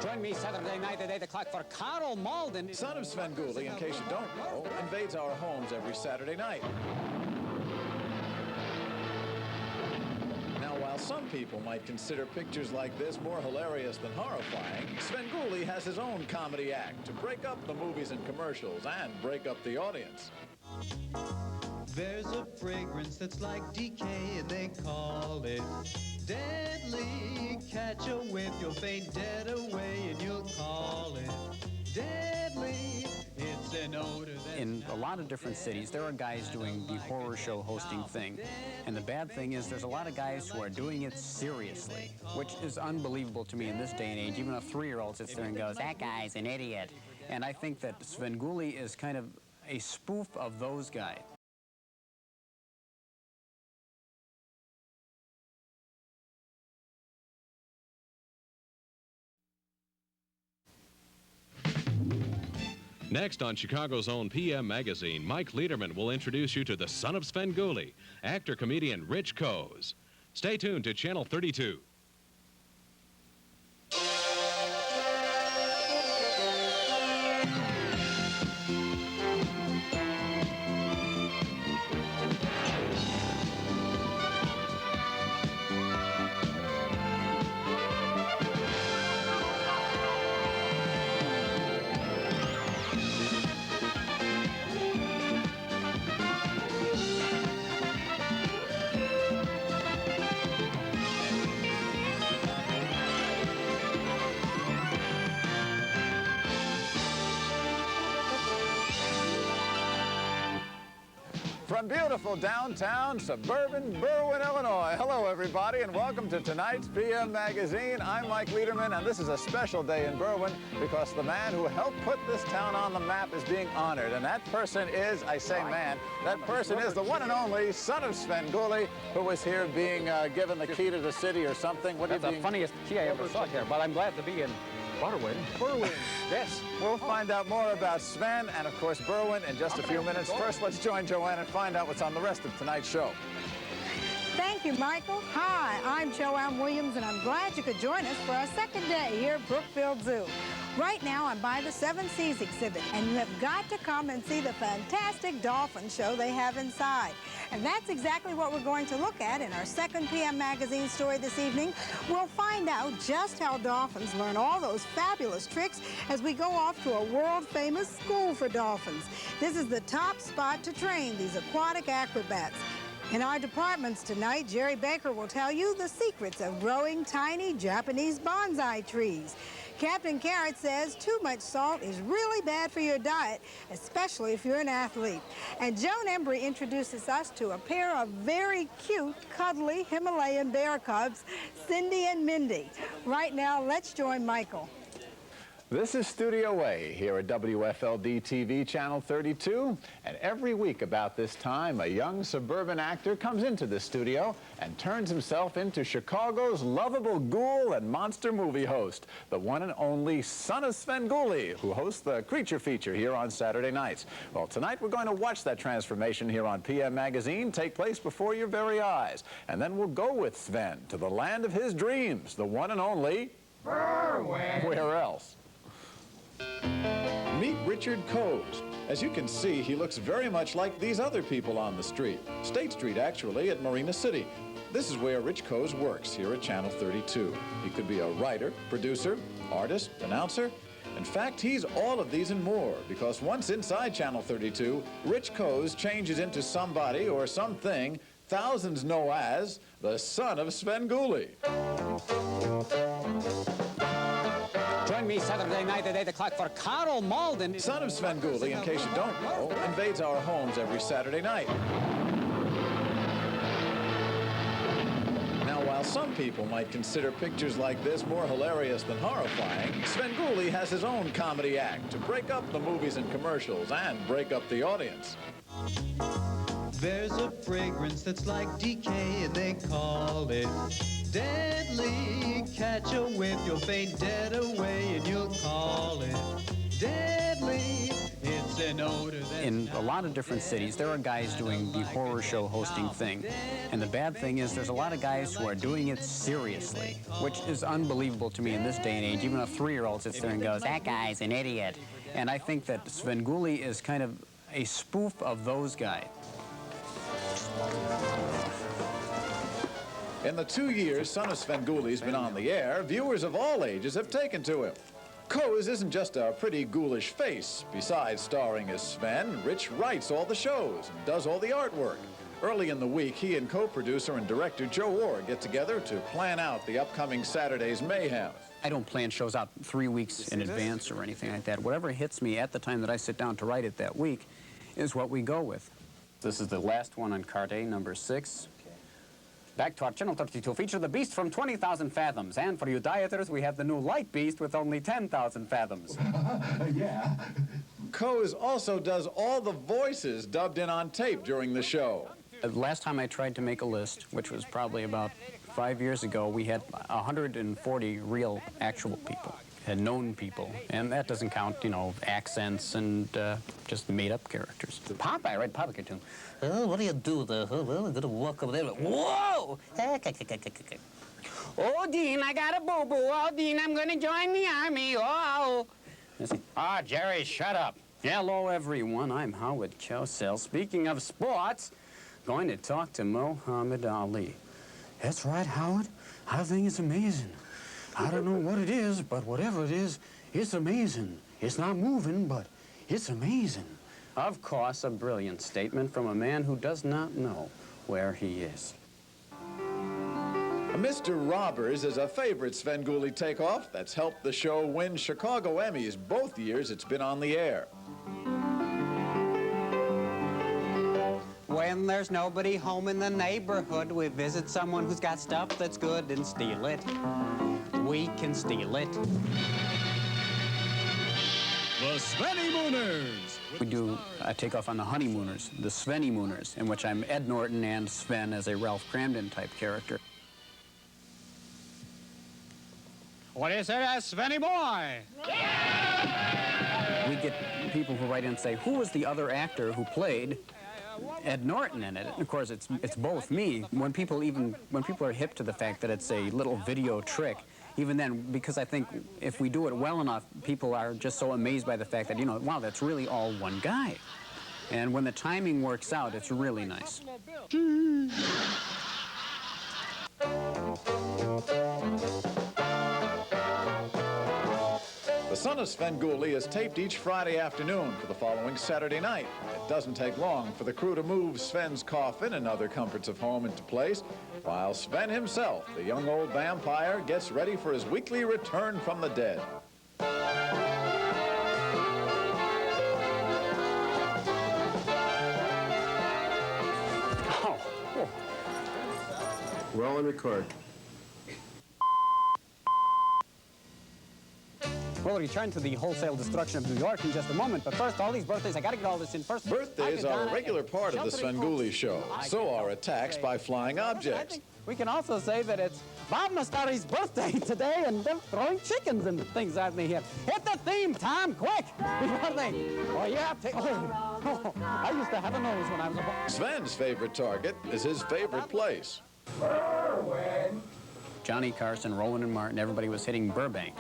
Join me Saturday night at 8 o'clock for Carl Malden. Son of Svengoolie, in case you don't know, invades our homes every Saturday night. Now, while some people might consider pictures like this more hilarious than horrifying, Svengoolie has his own comedy act to break up the movies and commercials and break up the audience. There's a fragrance that's like decay, and they call it deadly. Catch a whiff, you'll faint dead away, and you'll call it deadly. It's an odor that... In a lot of different cities, there are guys doing the horror show hosting thing. And the bad thing is there's a lot of guys who are doing it seriously, which is unbelievable to me in this day and age. Even a 3-year-old sits there and goes, that guy's an idiot. And I think that Svengoolie is kind of a spoof of those guys. Next on Chicago's own PM Magazine, Mike Lederman will introduce you to the son of Svengoolie, actor-comedian Rich Coase. Stay tuned to Channel 32. From beautiful downtown, suburban Berwyn, Illinois. Hello, everybody, and welcome to tonight's PM Magazine. I'm Mike Lederman, and this is a special day in Berwyn because the man who helped put this town on the map is being honored, and that person is, I say man, that person is the one and only son of Svengoolie, who was here being given the key to the city or something. That's the funniest key I ever saw here, but I'm glad to be in Berwyn. Yes. We'll find out more about Sven and, of course, Berwyn in just a few minutes. First, let's join Joanne and find out what's on the rest of tonight's show. Thank you, Michael. Hi, I'm Joanne Williams, and I'm glad you could join us for our second day here at Brookfield Zoo. Right now, I'm by the Seven Seas exhibit, and you have got to come and see the fantastic dolphin show they have inside. And that's exactly what we're going to look at in our second PM Magazine story this evening. We'll find out just how dolphins learn all those fabulous tricks as we go off to a world-famous school for dolphins. This is the top spot to train these aquatic acrobats. In our departments tonight, Jerry Baker will tell you the secrets of growing tiny Japanese bonsai trees. Captain Carrot says too much salt is really bad for your diet, especially if you're an athlete. And Joan Embry introduces us to a pair of very cute, cuddly Himalayan bear cubs, Cindy and Mindy. Right now, let's join Michael. This is Studio A here at WFLD TV Channel 32, and every week about this time, a young suburban actor comes into the studio and turns himself into Chicago's lovable ghoul and monster movie host, the one and only son of Svengoolie, who hosts the Creature Feature here on Saturday nights. Well, tonight we're going to watch that transformation here on PM Magazine take place before your very eyes, and then we'll go with Sven to the land of his dreams, the one and only Berwyn. Where else? Meet Richard Coase. As you can see, he looks very much like these other people on the street. State Street, actually, at Marina City. This is where Rich Coase works here at Channel 32. He could be a writer, producer, artist, announcer. In fact, he's all of these and more, because once inside Channel 32, Rich Coase changes into somebody or something thousands know as the son of Svengoolie. Join me Saturday night at 8 o'clock for Carl Malden. Son of Svengoolie, in case you don't know, invades our homes every Saturday night. Now, while some people might consider pictures like this more hilarious than horrifying, Svengoolie has his own comedy act to break up the movies and commercials and break up the audience. There's a fragrance that's like decay, and they call it deadly. Catch a whiff, you'll faint dead away, and you'll call it deadly. It's They're no to that. In a lot of different cities, there are guys doing the horror show hosting thing. And the bad thing is there's a lot of guys who are doing it seriously, which is unbelievable to me in this day and age. Even a 3-year-old sits there and goes, that guy's an idiot. And I think that Svengoolie is kind of a spoof of those guys. In the 2 years Son of Svengoolie's been on the air, viewers of all ages have taken to him. Coase isn't just a pretty ghoulish face. Besides starring as Sven, Rich writes all the shows and does all the artwork. Early in the week, he and co-producer and director Joe Orr get together to plan out the upcoming Saturday's mayhem. I don't plan shows out 3 weeks in advance or anything like that. Whatever hits me at the time that I sit down to write it that week is what we go with. This is the last one on card A, number 6. Back to our Channel 32 feature, the Beast from 20,000 Fathoms. And for you dieters, we have the new Light Beast with only 10,000 fathoms. Yeah. Coase also does all the voices dubbed in on tape during the show. Last time I tried to make a list, which was probably about 5 years ago, we had 140 real, actual people, and known people. And that doesn't count, you know, accents and just made-up characters. Popeye, right? Popeye cartoon. Oh, what do you do there? Oh, well, I'm gonna walk over there. Whoa! Oh, Dean, I got a boo-boo. Oh, Dean, I'm gonna join the army. Oh. Ah, Jerry, shut up. Hello, everyone. I'm Howard Cosell. Speaking of sports, going to talk to Muhammad Ali. That's right, Howard. I think it's amazing. I don't know what it is, but whatever it is, it's amazing. It's not moving, but it's amazing. Of course, a brilliant statement from a man who does not know where he is. Mr. Robbers is a favorite Svengoolie takeoff that's helped the show win Chicago Emmys both years it's been on the air. When there's nobody home in the neighborhood, we visit someone who's got stuff that's good and steal it. We can steal it. The Svenny Mooners. We do a takeoff on the Honeymooners, the Svenny Mooners, in which I'm Ed Norton and Sven as a Ralph Cramden type character. What is it, a Svenny boy? We get people who write in and say, who was the other actor who played Ed Norton in it? And of course, it's both me. When people are hip to the fact that it's a little video trick, even then, because I think if we do it well enough, people are just so amazed by the fact that, you know, wow, that's really all one guy. And when the timing works out, it's really nice. The Son of Svengoolie is taped each Friday afternoon for the following Saturday night. It doesn't take long for the crew to move Sven's coffin and other comforts of home into place, while Sven himself, the young old vampire, gets ready for his weekly return from the dead. Roll and record. We'll return to the wholesale destruction of New York in just a moment, but first, all these birthdays, I gotta get all this in first. Birthdays are a regular part of the Svengoolie show. So are attacks by flying objects. We can also say that it's Bob Mastari's birthday today, and they're throwing chickens and things at me here. Hit the theme, Tom, quick! Before they... Oh, yeah, I used to have a nose when I was a boy. Sven's favorite target is his favorite place. Johnny Carson, Roland and Martin, everybody was hitting Burbank.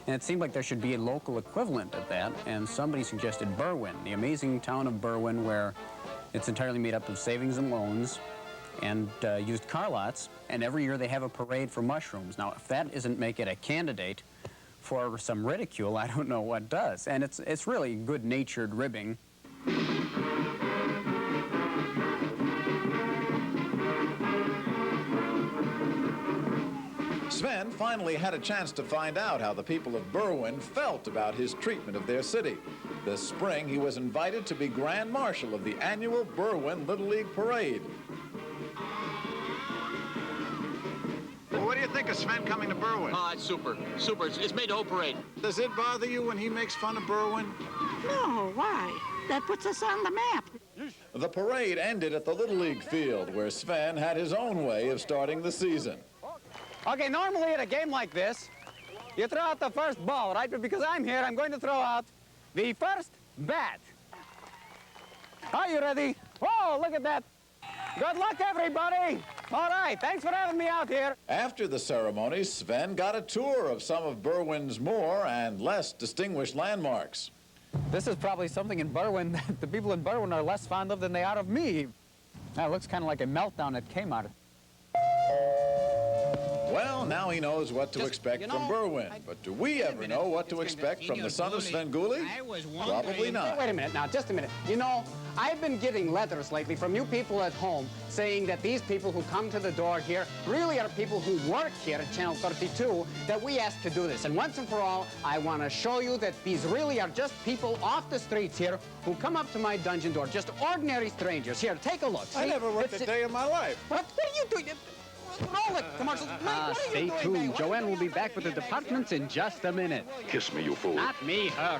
And it seemed like there should be a local equivalent of that, and somebody suggested Berwyn, the amazing town of Berwyn, where it's entirely made up of savings and loans and used car lots, and every year they have a parade for mushrooms. Now, if that isn't make it a candidate for some ridicule, I don't know what does. And it's really good-natured ribbing. Sven finally had a chance to find out how the people of Berwyn felt about his treatment of their city. This spring, he was invited to be Grand Marshal of the annual Berwyn Little League Parade. Well, what do you think of Sven coming to Berwyn? Oh, it's super. Super. It's made the whole parade. Does it bother you when he makes fun of Berwyn? No, why? That puts us on the map. The parade ended at the Little League field, where Sven had his own way of starting the season. Okay, normally at a game like this, you throw out the first ball, right? But because I'm here, I'm going to throw out the first bat. Are you ready? Oh, look at that. Good luck, everybody. All right, thanks for having me out here. After the ceremony, Sven got a tour of some of Berwyn's more and less distinguished landmarks. This is probably something in Berwyn that the people in Berwyn are less fond of than they are of me. That looks kind of like a meltdown at Kmart. Well, now he knows what to expect from Berwyn. But do we ever know what to expect from the son of Svengoolie? Probably not. Wait a minute now, just a minute. You know, I've been getting letters lately from you people at home saying that these people who come to the door here really are people who work here at Channel 32, that we asked to do this. And once and for all, I want to show you that these really are just people off the streets here who come up to my dungeon door, just ordinary strangers. Here, take a look. See? I never worked a day in my life. What are you doing? Roll it, commercials. Mike, what are Stay you doing, tuned. man? Joanne will be back with the departments in just a minute. Kiss me, you fool. Not me, her.